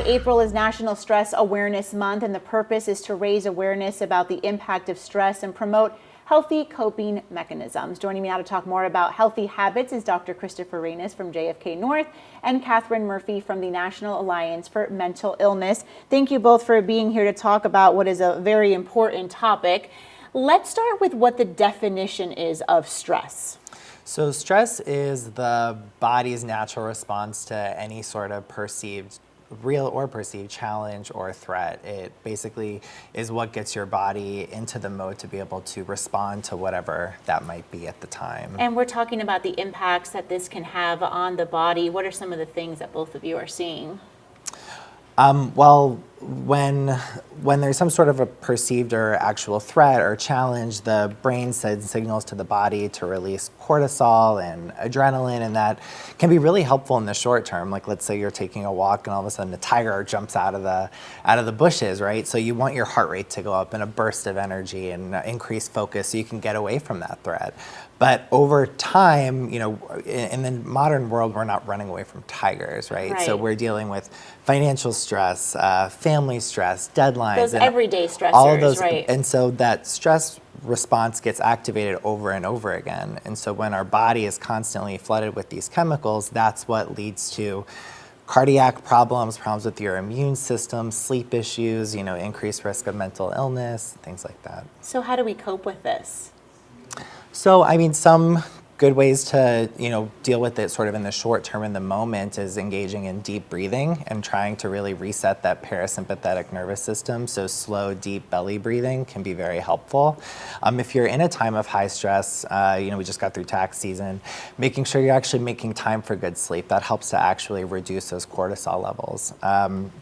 April is National Stress Awareness Month, and the purpose is to raise awareness about the impact of stress and promote healthy coping mechanisms. Joining me now to talk more about healthy habits is Dr. Christopher Reynes from JFK North and Catherine Murphy from the National Alliance for Mental Illness. Thank you both for being here to talk about what is a very important topic. Let's start with what the definition is of stress. So stress is the body's natural response to any sort of perceived, real or perceived challenge or threat. It basically is what gets your body into the mode to be able to respond to whatever that might be at the time. And we're talking about the impacts that this can have on the body. What are some of the things that both of you are seeing? Well, when there's some sort of a perceived or actual threat or challenge, the brain sends signals to the body to release cortisol and adrenaline, and that can be really helpful in the short term. Like, let's say you're taking a walk and all of a sudden a tiger jumps out of the bushes, right? So you want your heart rate to go up in a burst of energy and increase focus so you can get away from that threat. But over time, you know, in the modern world, we're not running away from tigers, right? So we're dealing with financial stress, family stress, deadlines. Those everyday stressors, all of those, right? And so that stress response gets activated over and over again. And so when our body is constantly flooded with these chemicals, that's what leads to cardiac problems, problems with your immune system, sleep issues, you know, increased risk of mental illness, things like that. So how do we cope with this? So, I mean, some good ways to, you know, deal with it sort of in the short term, in the moment, is engaging in deep breathing and trying to really reset that parasympathetic nervous system. So slow, deep belly breathing can be very helpful. If you're in a time of high stress, you know, we just got through tax season, making sure you're actually making time for good sleep. That helps to actually reduce those cortisol levels.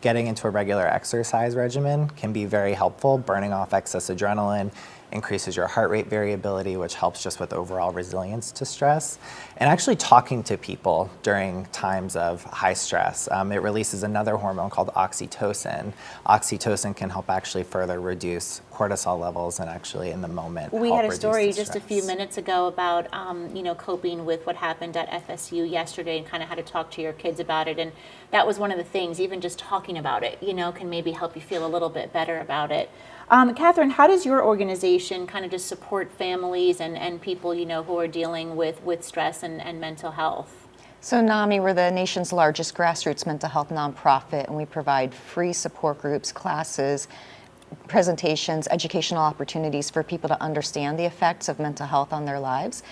Getting into a regular exercise regimen can be very helpful, burning off excess adrenaline, increases your heart rate variability, which helps just with overall resilience to stress. And actually talking to people during times of high stress. It releases another hormone called oxytocin. Oxytocin can help actually further reduce cortisol levels and actually in the moment We had a story just a few minutes ago about you know, coping with what happened at FSU yesterday and kind of how to talk to your kids about it. And that was one of the things, even just talking about it, you know, can maybe help you feel a little bit better about it. Catherine, how does your organization kind of just support families and people, you know, who are dealing with stress and mental health? So NAMI, we're the nation's largest grassroots mental health nonprofit, and we provide free support groups, classes, presentations, educational opportunities for people to understand the effects of mental health on their lives.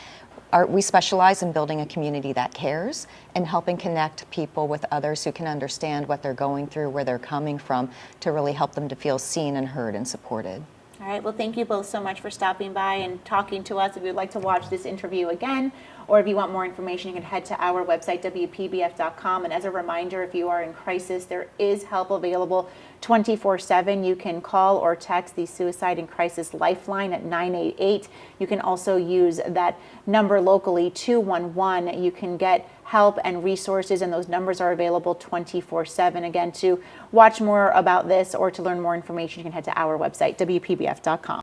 We specialize in building a community that cares and helping connect people with others who can understand what they're going through, where they're coming from, to really help them to feel seen and heard and supported. All right, well, thank you both so much for stopping by and talking to us. If you'd like to watch this interview again, or if you want more information, you can head to our website, WPBF.com. And as a reminder, if you are in crisis, there is help available 24/7. You can call or text the Suicide and Crisis Lifeline at 988. You can also use that number locally, 211. You can get help and resources, and those numbers are available 24/7. Again, to watch more about this or to learn more information, you can head to our website, WPBF.com.